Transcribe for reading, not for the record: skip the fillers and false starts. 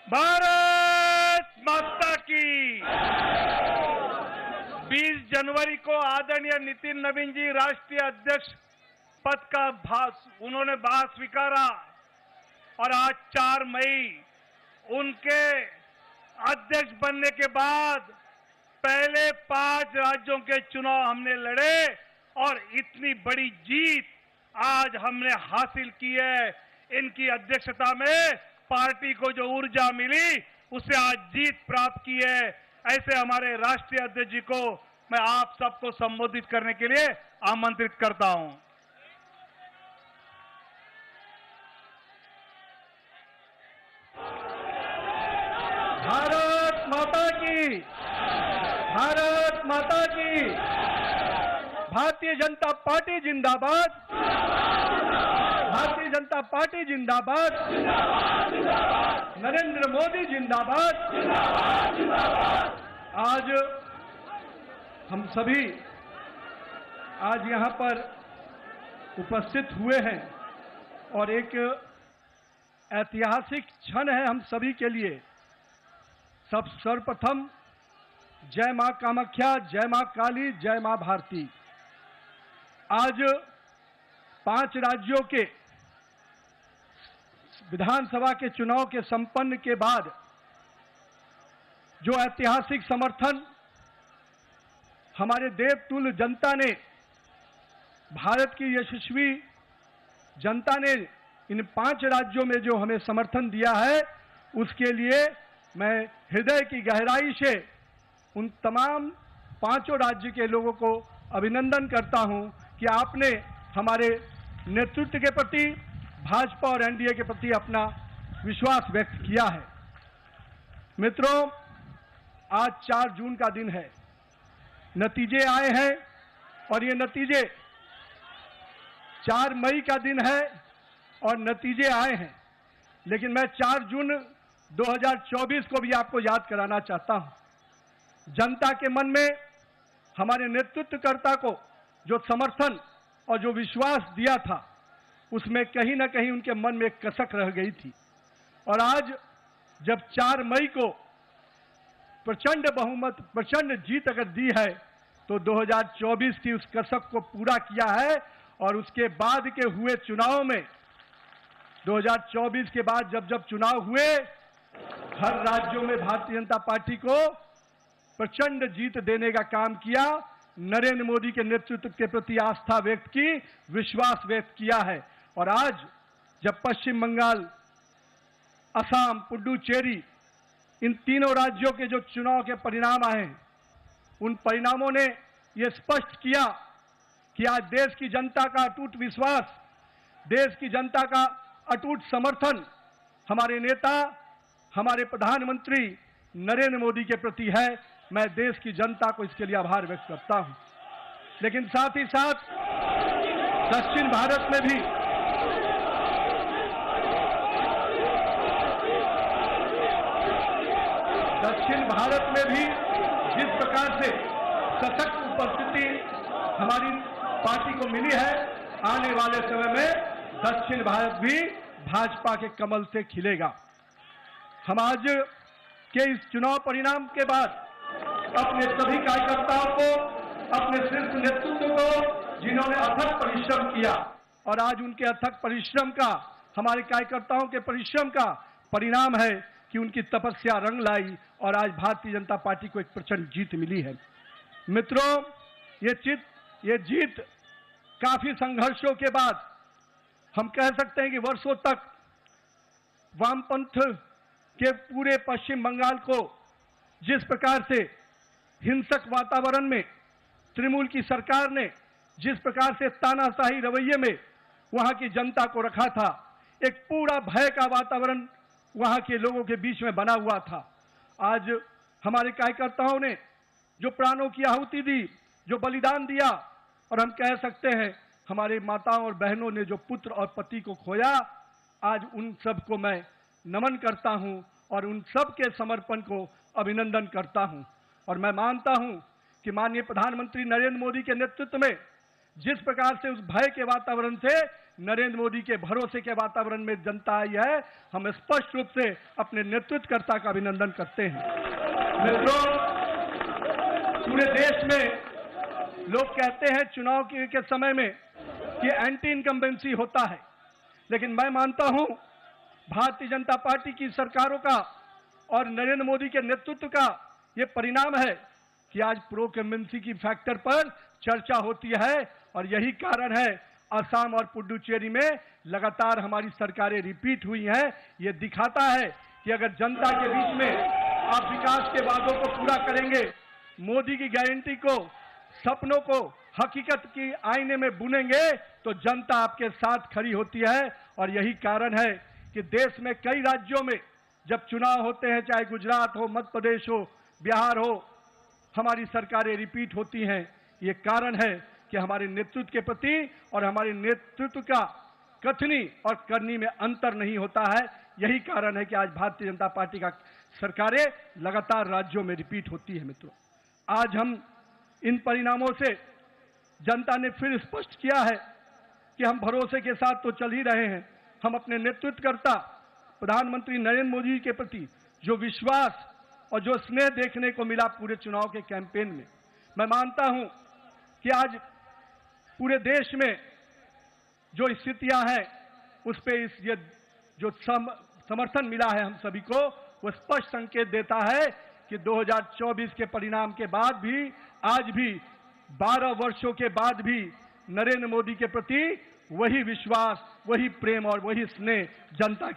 भारत माता की। 20 जनवरी को आदरणीय नितिन नवीन जी राष्ट्रीय अध्यक्ष पद का उन्होंने भार स्वीकारा और आज 4 मई उनके अध्यक्ष बनने के बाद पहले 5 राज्यों के चुनाव हमने लड़े और इतनी बड़ी जीत आज हमने हासिल की है। इनकी अध्यक्षता में पार्टी को जो ऊर्जा मिली उससे आज जीत प्राप्त की है। ऐसे हमारे राष्ट्रीय अध्यक्ष जी को मैं आप सबको संबोधित करने के लिए आमंत्रित करता हूं। भारत माता की, भारत माता की। भारतीय जनता पार्टी जिंदाबाद, भारतीय जनता पार्टी जिंदाबाद, नरेंद्र मोदी जिंदाबाद। आज हम सभी आज यहां पर उपस्थित हुए हैं और एक ऐतिहासिक क्षण है हम सभी के लिए। सर्वप्रथम जय मां कामाख्या, जय मां काली, जय मां भारती। आज 5 राज्यों के विधानसभा के चुनाव के संपन्न के बाद जो ऐतिहासिक समर्थन हमारे देवतुल्य जनता ने, भारत की यशस्वी जनता ने इन 5 राज्यों में जो हमें समर्थन दिया है, उसके लिए मैं हृदय की गहराई से उन तमाम 5 राज्य के लोगों को अभिनंदन करता हूं कि आपने हमारे नेतृत्व के प्रति, भाजपा और एनडीए के प्रति अपना विश्वास व्यक्त किया है। मित्रों, आज 4 जून का दिन है। नतीजे आए हैं और ये नतीजे 4 मई का दिन है और नतीजे आए हैं। लेकिन मैं 4 जून 2024 को भी आपको याद कराना चाहता हूं। जनता के मन में हमारे नेतृत्वकर्ता को जो समर्थन और जो विश्वास दिया था, उसमें कहीं ना कहीं उनके मन में एक कसक रह गई थी। और आज जब 4 मई को प्रचंड बहुमत, प्रचंड जीत अगर दी है, तो 2024 की उस कसक को पूरा किया है। और उसके बाद के हुए चुनाव में 2024 के बाद जब चुनाव हुए, हर राज्यों में भारतीय जनता पार्टी को प्रचंड जीत देने का काम किया। नरेंद्र मोदी के नेतृत्व के प्रति आस्था व्यक्त की, विश्वास व्यक्त किया है। और आज जब पश्चिम बंगाल, असम, पुडुचेरी, इन तीनों राज्यों के जो चुनाव के परिणाम आए, उन परिणामों ने यह स्पष्ट किया कि आज देश की जनता का अटूट विश्वास, देश की जनता का अटूट समर्थन हमारे नेता, हमारे प्रधानमंत्री नरेंद्र मोदी के प्रति है। मैं देश की जनता को इसके लिए आभार व्यक्त करता हूं। लेकिन साथ ही साथ दक्षिण भारत में भी जिस प्रकार से सशक्त उपस्थिति हमारी पार्टी को मिली है, आने वाले समय में दक्षिण भारत भी भाजपा के कमल से खिलेगा। हम आज के इस चुनाव परिणाम के बाद अपने सभी कार्यकर्ताओं को, अपने शीर्ष नेतृत्व को, जिन्होंने अथक परिश्रम किया, और आज उनके अथक परिश्रम का, हमारे कार्यकर्ताओं के परिश्रम का परिणाम है कि उनकी तपस्या रंग लाई और आज भारतीय जनता पार्टी को एक प्रचंड जीत मिली है। मित्रों, ये जीत काफी संघर्षों के बाद, हम कह सकते हैं कि वर्षों तक वामपंथ के पूरे पश्चिम बंगाल को जिस प्रकार से हिंसक वातावरण में तृणमूल की सरकार ने जिस प्रकार से तानाशाही रवैये में वहां की जनता को रखा था, एक पूरा भय का वातावरण वहां के लोगों के बीच में बना हुआ था। आज हमारे कार्यकर्ताओं ने जो प्राणों की आहुति दी, जो बलिदान दिया, और हम कह सकते हैं हमारे माताओं और बहनों ने जो पुत्र और पति को खोया, आज उन सब को मैं नमन करता हूं और उन सब के समर्पण को अभिनंदन करता हूं। और मैं मानता हूं कि माननीय प्रधानमंत्री नरेंद्र मोदी के नेतृत्व में जिस प्रकार से उस भय के वातावरण से नरेंद्र मोदी के भरोसे के वातावरण में जनता आई है। हम स्पष्ट रूप से अपने नेतृत्वकर्ता का अभिनंदन करते हैं। मित्रों, पूरे देश में लोग कहते हैं चुनाव के समय में कि एंटी इनकम्बेंसी होता है, लेकिन मैं मानता हूं भारतीय जनता पार्टी की सरकारों का और नरेंद्र मोदी के नेतृत्व का ये परिणाम है कि आज प्रो इनकम्बेंसी की फैक्टर पर चर्चा होती है, और यही कारण है असम और पुडुचेरी में लगातार हमारी सरकारें रिपीट हुई हैं। ये दिखाता है कि अगर जनता के बीच में आप विकास के वादों को पूरा करेंगे, मोदी की गारंटी को, सपनों को हकीकत की आईने में बुनेंगे, तो जनता आपके साथ खड़ी होती है। और यही कारण है कि देश में कई राज्यों में जब चुनाव होते हैं, चाहे गुजरात हो, मध्य प्रदेश हो, बिहार हो, हमारी सरकारें रिपीट होती हैं। ये कारण है कि हमारे नेतृत्व के प्रति और हमारे नेतृत्व का कथनी और करनी में अंतर नहीं होता है। यही कारण है कि आज भारतीय जनता पार्टी का सरकारें लगातार राज्यों में रिपीट होती है। मित्रों, आज हम इन परिणामों से जनता ने फिर स्पष्ट किया है कि हम भरोसे के साथ तो चल ही रहे हैं। हम अपने नेतृत्वकर्ता प्रधानमंत्री नरेंद्र मोदी के प्रति जो विश्वास और जो स्नेह देखने को मिला पूरे चुनाव के कैंपेन में, मैं मानता हूं कि आज पूरे देश में जो स्थितियां हैं उस पे ये जो समर्थन मिला है हम सभी को, वो स्पष्ट संकेत देता है कि 2024 के परिणाम के बाद भी, आज भी 12 वर्षों के बाद भी नरेंद्र मोदी के प्रति वही विश्वास, वही प्रेम और वही स्नेह जनता के